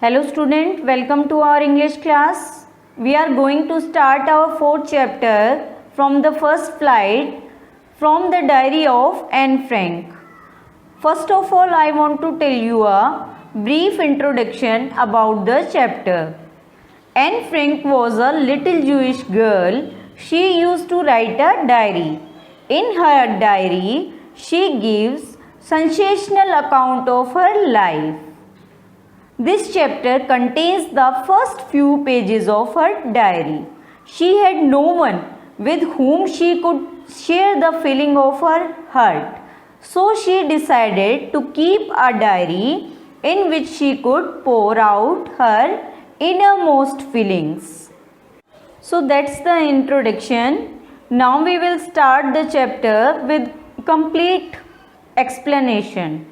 Hello student, welcome to our English class. We are going to start our fourth chapter from the first flight from the diary of Anne Frank. First of all, I want to tell you a brief introduction about the chapter. Anne Frank was a little Jewish girl. She used to write a diary. In her diary, she gives sensational account of her life. This chapter contains the first few pages of her diary. She had no one with whom she could share the feeling of her heart. So she decided to keep a diary in which she could pour out her innermost feelings. So that's the introduction. Now we will start the chapter with complete explanation.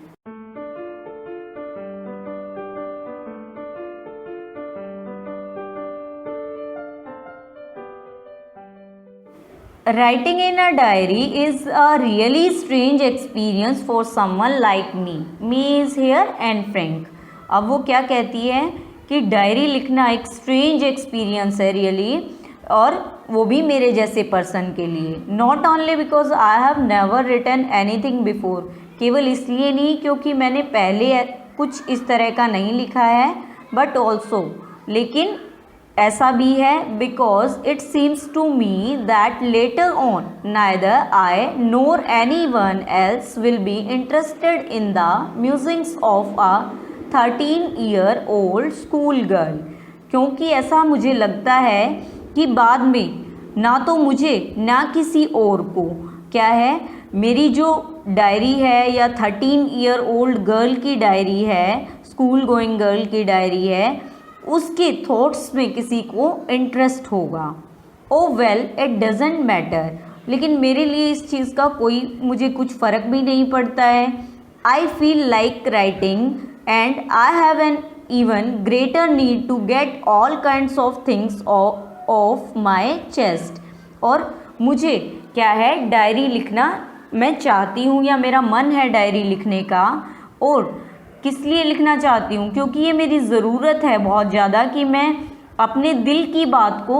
Writing in a diary is a really strange experience for someone like me. Me is here Anne Frank. अब वो क्या कहती है कि diary लिखना एक strange experience है really, और वो भी मेरे जैसे पर्सन के लिए. Not only because I have never written anything before, केवल इसलिए नहीं क्योंकि मैंने पहले कुछ इस तरह का नहीं लिखा है, बट ऑल्सो लेकिन ऐसा भी है because it seems to me that later on neither I nor anyone else will be interested in the musings of a 13-year-old schoolgirl. क्योंकि ऐसा मुझे लगता है कि बाद में ना तो मुझे ना किसी और को क्या है, मेरी जो डायरी है या 13-year-old गर्ल की डायरी है, स्कूल गोइंग गर्ल की डायरी है, उसके थॉट्स में किसी को इंटरेस्ट होगा. ओ वेल, इट डजेंट मैटर. लेकिन मेरे लिए इस चीज़ का मुझे कुछ फ़र्क भी नहीं पड़ता है. I feel like writing and I have an even greater need to get all kinds of things off my chest. और मुझे क्या है, डायरी लिखना मैं चाहती हूँ या मेरा मन है डायरी लिखने का. और किस लिए लिखना चाहती हूँ? क्योंकि ये मेरी ज़रूरत है बहुत ज़्यादा कि मैं अपने दिल की बात को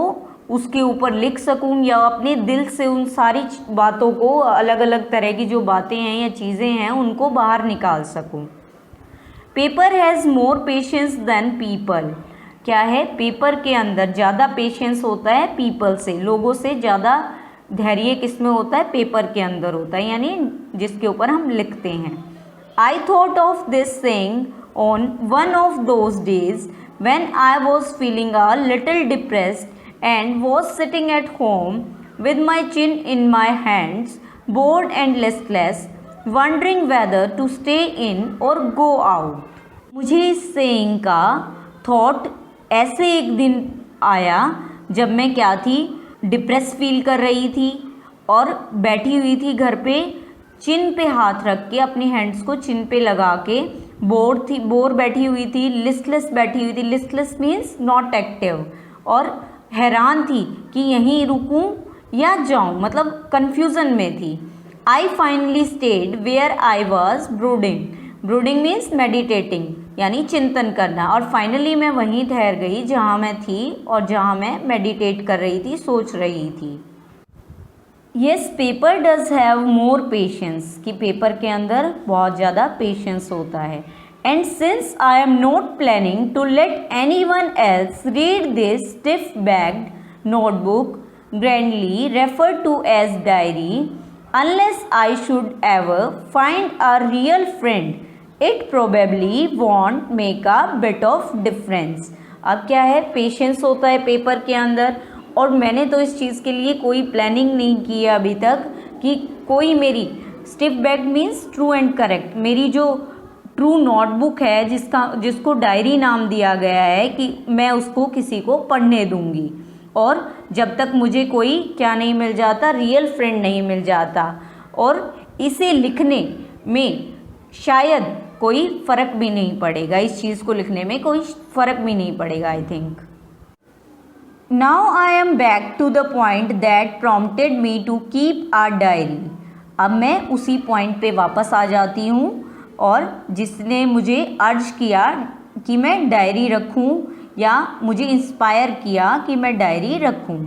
उसके ऊपर लिख सकूँ, या अपने दिल से उन सारी बातों को, अलग अलग तरह की जो बातें हैं या चीज़ें हैं, उनको बाहर निकाल सकूँ. Paper has more patience than people. क्या है, पेपर के अंदर ज़्यादा पेशेंस होता है पीपल से, लोगों से ज़्यादा धैर्य किस में होता है, पेपर के अंदर होता है, यानी जिसके ऊपर हम लिखते हैं. I thought of this saying on one of those days when I was feeling a little depressed and was sitting at home with my chin in my hands, bored and listless, wondering whether to stay in or go out. मुझे इस saying का thought ऐसे एक दिन आया जब मैं क्या थी, डिप्रेस फील कर रही थी और बैठी हुई थी घर पे, चिन पे हाथ रख के, अपनी हैंड्स को चिन पे लगा के, बोर बैठी हुई थी, लिस्टलेस बैठी हुई थी. Listless means not active. और हैरान थी कि यहीं रुकूं या जाऊं, मतलब कन्फ्यूज़न में थी. I finally stayed where I was brooding. Brooding means meditating, यानी चिंतन करना. और फाइनली मैं वहीं ठहर गई जहाँ मैं थी और जहाँ मैं मेडिटेट कर रही थी, सोच रही थी. Yes, paper does have more patience, कि पेपर के अंदर बहुत ज़्यादा पेशेंस होता है. And since I am not planning to let anyone else read this stiff backed notebook grandly referred to as diary, unless I should ever find a real friend, it probably won't make a bit of difference. अब क्या है, patience होता है paper के अंदर, और मैंने तो इस चीज़ के लिए कोई प्लानिंग नहीं की है अभी तक कि कोई मेरी stiff bag means true and correct, मेरी जो ट्रू नोटबुक है जिसको डायरी नाम दिया गया है, कि मैं उसको किसी को पढ़ने दूंगी. और जब तक मुझे कोई क्या नहीं मिल जाता, रियल फ्रेंड नहीं मिल जाता. और इसे लिखने में शायद कोई फ़र्क भी नहीं पड़ेगा, इस चीज़ को लिखने में कोई फ़र्क भी नहीं पड़ेगा, I think. Now I am back to the point that prompted me to keep a diary. अब मैं उसी पॉइंट पे वापस आ जाती हूँ और जिसने मुझे अर्ज किया कि मैं डायरी रखूं या मुझे इंस्पायर किया कि मैं डायरी रखूं।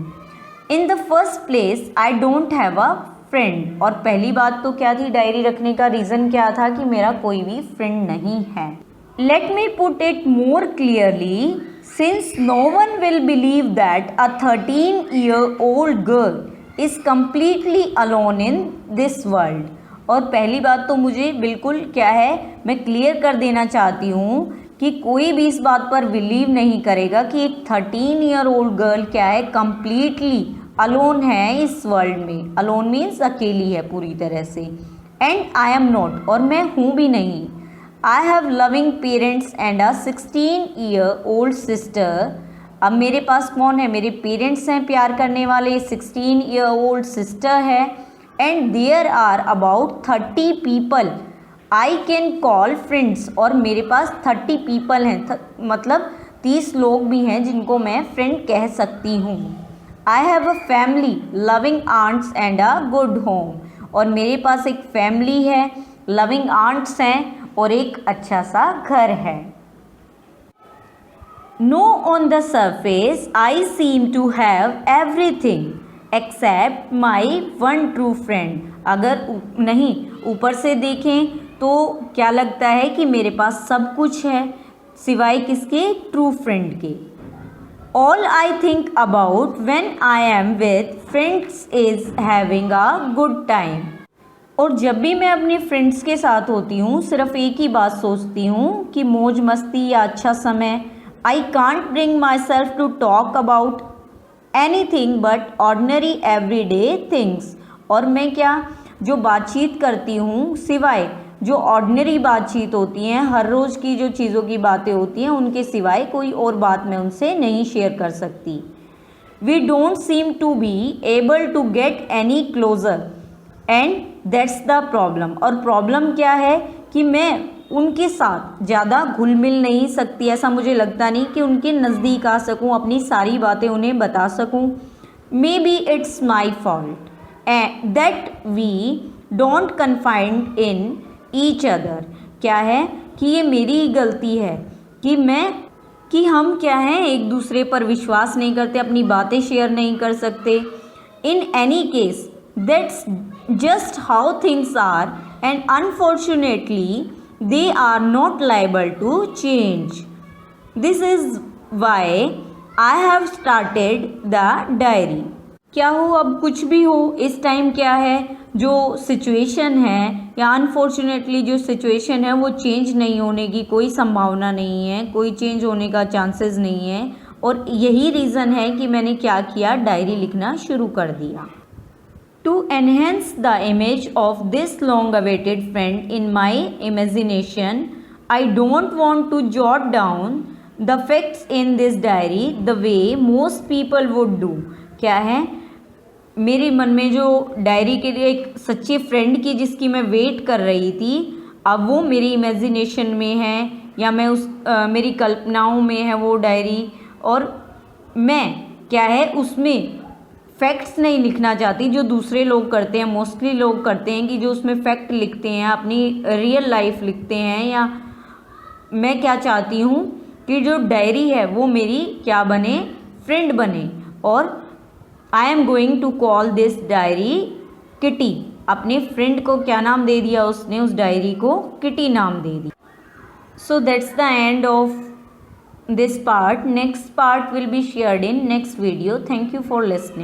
In the first place I don't have a friend, और पहली बात तो क्या थी, डायरी रखने का रीज़न क्या था कि मेरा कोई भी फ्रेंड नहीं है। Let me put it more clearly, since no one will believe that a 13-year-old girl is completely alone in this world. और पहली बात तो मुझे बिल्कुल क्या है, मैं क्लियर कर देना चाहती हूँ कि कोई भी इस बात पर बिलीव नहीं करेगा कि एक 13-year-old गर्ल क्या है, कम्प्लीटली अलोन है इस वर्ल्ड में। अलोन मीन्स अकेली है पूरी तरह से। एंड आई एम नॉट, और मैं हूँ भी नहीं। I have loving parents and a 16-year-old sister. अब मेरे पास कौन है, मेरे पेरेंट्स हैं प्यार करने वाले, 16-year-old सिस्टर है, and there are about 30 people I can call friends, और मेरे पास 30 पीपल हैं, मतलब 30 लोग भी हैं जिनको मैं फ्रेंड कह सकती हूँ। I have a family loving aunts and a good home, और मेरे पास एक फैमिली है, लविंग आंट्स हैं और एक अच्छा सा घर है। No on the surface I seem to have everything except my one true friend. अगर नहीं ऊपर से देखें तो क्या लगता है कि मेरे पास सब कुछ है सिवाय किसके, ट्रू फ्रेंड के। All I think about when I am with friends is having a good time, और जब भी मैं अपने फ्रेंड्स के साथ होती हूँ सिर्फ एक ही बात सोचती हूँ कि मौज मस्ती या अच्छा समय। I can't bring myself to talk about anything but ordinary everyday things, और मैं क्या जो बातचीत करती हूँ सिवाय जो ऑर्डिनरी बातचीत होती हैं, हर रोज़ की जो चीज़ों की बातें होती हैं उनके सिवाय कोई और बात मैं उनसे नहीं शेयर कर सकती। We don't seem to be able to get any closer and that's the problem, और प्रॉब्लम क्या है कि मैं उनके साथ ज़्यादा घुल मिल नहीं सकती, ऐसा मुझे लगता नहीं कि उनके नज़दीक आ सकूं, अपनी सारी बातें उन्हें बता सकूं। Maybe it's my fault and that we don't confide in each other, क्या है कि ये मेरी ही गलती है कि हम क्या हैं एक दूसरे पर विश्वास नहीं करते, अपनी बातें शेयर नहीं कर सकते। In any case that's just how things are, and unfortunately they are not liable to change. This is why I have started the diary. क्या हो अब कुछ भी हो, इस टाइम क्या है जो सिचुएशन है या अनफॉर्चुनेटली जो सिचुएशन है वो चेंज नहीं होने की कोई संभावना नहीं है, कोई चेंज होने का चांसेस नहीं है, और यही रीज़न है कि मैंने क्या किया, डायरी लिखना शुरू कर दिया। To enhance the image of this long-awaited friend in my imagination, I don't want to jot down the facts in this diary the way most people would do. क्या है, मेरे मन में जो डायरी के लिए एक सच्चे फ्रेंड की जिसकी मैं वेट कर रही थी, अब वो मेरी इमेजिनेशन में है या मैं मेरी कल्पनाओं में है वो डायरी, और मैं क्या है उसमें फैक्ट्स नहीं लिखना चाहती जो दूसरे लोग करते हैं, मोस्टली लोग करते हैं कि जो उसमें फैक्ट लिखते हैं, अपनी रियल लाइफ लिखते हैं, या मैं क्या चाहती हूँ कि जो डायरी है वो मेरी क्या बने, फ्रेंड बने। और I am going to call this diary Kitty. अपने फ्रेंड को क्या नाम दे दिया उसने, उस डायरी को किटी नाम दे दिया। So that's the end of this part. Next part will be shared in next video. Thank you for listening.